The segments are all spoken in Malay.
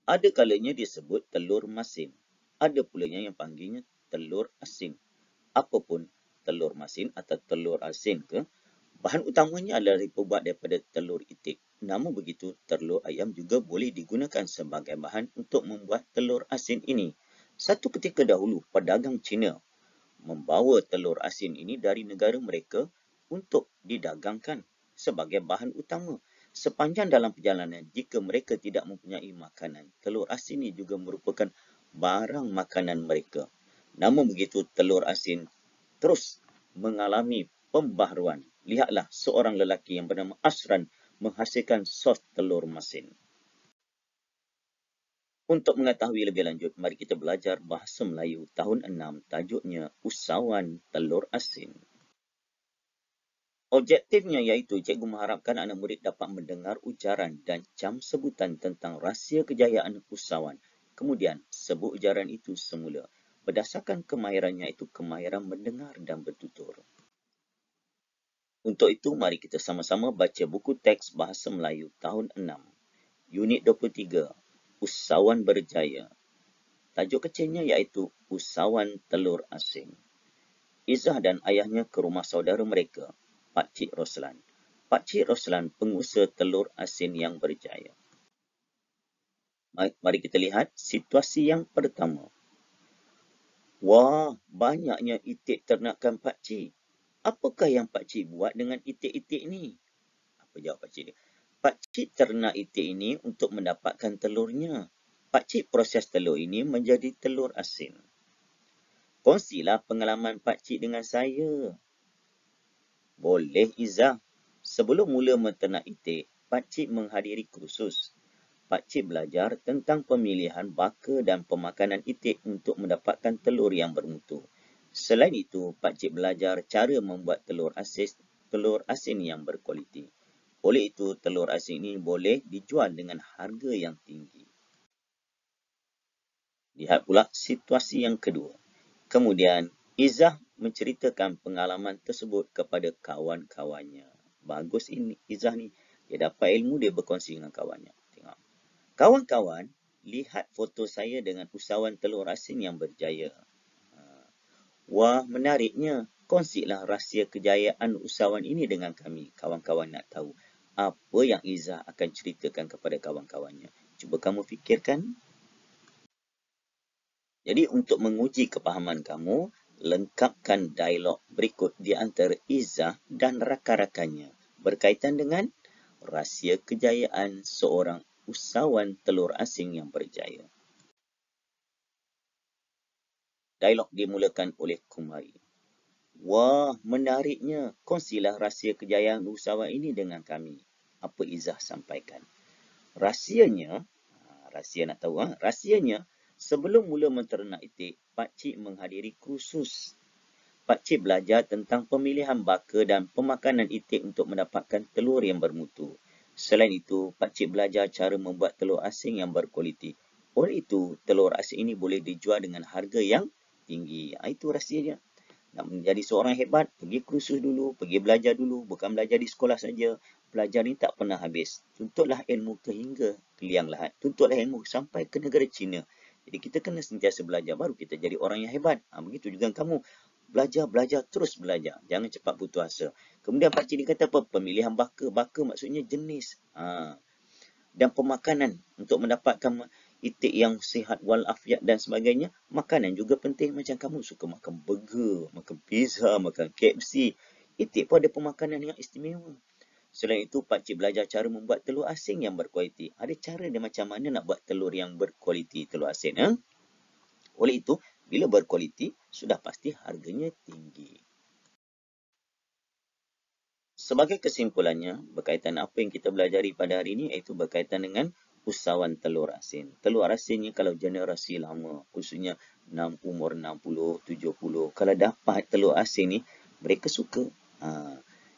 Ada kalanya disebut telur masin. Ada pulanya yang panggilnya telur asin. Apapun telur masin atau telur asin ke, bahan utamanya adalah diperbuat daripada telur itik. Namun begitu, telur ayam juga boleh digunakan sebagai bahan untuk membuat telur asin ini. Satu ketika dahulu, pedagang Cina membawa telur asin ini dari negara mereka untuk didagangkan sebagai bahan utama. Sepanjang dalam perjalanan, jika mereka tidak mempunyai makanan, telur asin ini juga merupakan barang makanan mereka. Namun begitu, telur asin terus mengalami pembaharuan. Lihatlah seorang lelaki yang bernama Asran menghasilkan sos telur masin. Untuk mengetahui lebih lanjut, mari kita belajar bahasa Melayu tahun 6, tajuknya Usawan Telur Asin. Objektifnya iaitu cikgu mengharapkan anak murid dapat mendengar ujaran dan jam sebutan tentang rahsia kejayaan usahawan. Kemudian, sebut ujaran itu semula. Berdasarkan kemahirannya itu kemahiran mendengar dan bertutur. Untuk itu, mari kita sama-sama baca buku teks Bahasa Melayu tahun 6, Unit 23, Usahawan Berjaya. Tajuk kecilnya iaitu Usahawan Telur Asin. Izzah dan ayahnya ke rumah saudara mereka, Pak Cik Roslan. Pak Cik Roslan pengusaha telur asin yang berjaya. Mari kita lihat situasi yang pertama. Wah, banyaknya itik ternakan Pak Cik. Apakah yang Pak Cik buat dengan itik-itik ni? Apa jawab Pak Cik? Pak Cik ternak itik ini untuk mendapatkan telurnya. Pak Cik proses telur ini menjadi telur asin. Kongsilah pengalaman Pak Cik dengan saya. Boleh, Izzah. Sebelum mula menternak itik, Pak Cik menghadiri kursus. Pak Cik belajar tentang pemilihan baka dan pemakanan itik untuk mendapatkan telur yang bermutu. Selain itu, Pak Cik belajar cara membuat telur asin yang berkualiti. Oleh itu, telur asin ini boleh dijual dengan harga yang tinggi. Lihat pula situasi yang kedua. Kemudian, Izzah menceritakan pengalaman tersebut kepada kawan-kawannya. Bagus ini Izzah ni. Dia dapat ilmu, dia berkongsi dengan kawannya. Tengok. Kawan-kawan, lihat foto saya dengan usahawan telur asin yang berjaya. Wah, menariknya. Kongsilah rahsia kejayaan usahawan ini dengan kami. Kawan-kawan nak tahu apa yang Izzah akan ceritakan kepada kawan-kawannya. Cuba kamu fikirkan. Jadi untuk menguji kepahaman kamu, lengkapkan dialog berikut di antara Izzah dan rakan-rakannya berkaitan dengan rahsia kejayaan seorang usahawan telur asing yang berjaya. Dialog dimulakan oleh Kumari. Wah, menariknya. Kongsilah rahsia kejayaan usahawan ini dengan kami. Apa Izzah sampaikan? Rahsianya, rahsia nak tahu, rahsianya, sebelum mula menternak itik, Pak Cik menghadiri kursus. Pak Cik belajar tentang pemilihan baka dan pemakanan itik untuk mendapatkan telur yang bermutu. Selain itu, Pak Cik belajar cara membuat telur asin yang berkualiti. Oleh itu, telur asin ini boleh dijual dengan harga yang tinggi. Itu rahsianya. Nak menjadi seorang hebat, pergi kursus dulu, pergi belajar dulu. Bukan belajar di sekolah saja. Belajar ni tak pernah habis. Tuntutlah ilmu hingga ke liang lahat. Tuntutlah ilmu sampai ke negara China. Jadi kita kena sentiasa belajar, baru kita jadi orang yang hebat. Begitu juga kamu. Belajar, terus belajar. Jangan cepat putus asa. Kemudian Pak Cik kata apa? Pemilihan baka. Baka maksudnya jenis. Dan pemakanan untuk mendapatkan itik yang sihat walafiat dan sebagainya. Makanan juga penting. Macam kamu suka makan burger, makan pizza, makan KFC. Itik pun ada pemakanan yang istimewa. Selain itu, Pak Cik belajar cara membuat telur asin yang berkualiti. Ada cara dia macam mana nak buat telur yang berkualiti, telur asin. Oleh itu, bila berkualiti, sudah pasti harganya tinggi. Sebagai kesimpulannya, berkaitan apa yang kita belajari pada hari ini, iaitu berkaitan dengan usahawan telur asin. Telur asinnya kalau generasi lama, khususnya umur 60, 70, kalau dapat telur asin ni, mereka suka.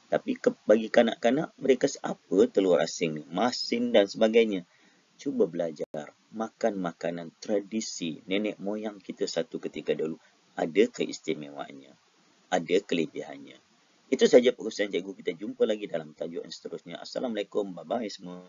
Tapi bagi kanak-kanak, mereka apa telur asin ni? Masin dan sebagainya. Cuba belajar makan makanan tradisi nenek moyang kita satu ketika dulu. Ada keistimewaannya. Ada kelebihannya. Itu saja pengurusan cikgu. Kita jumpa lagi dalam tajuk yang seterusnya. Assalamualaikum. Bye-bye semua.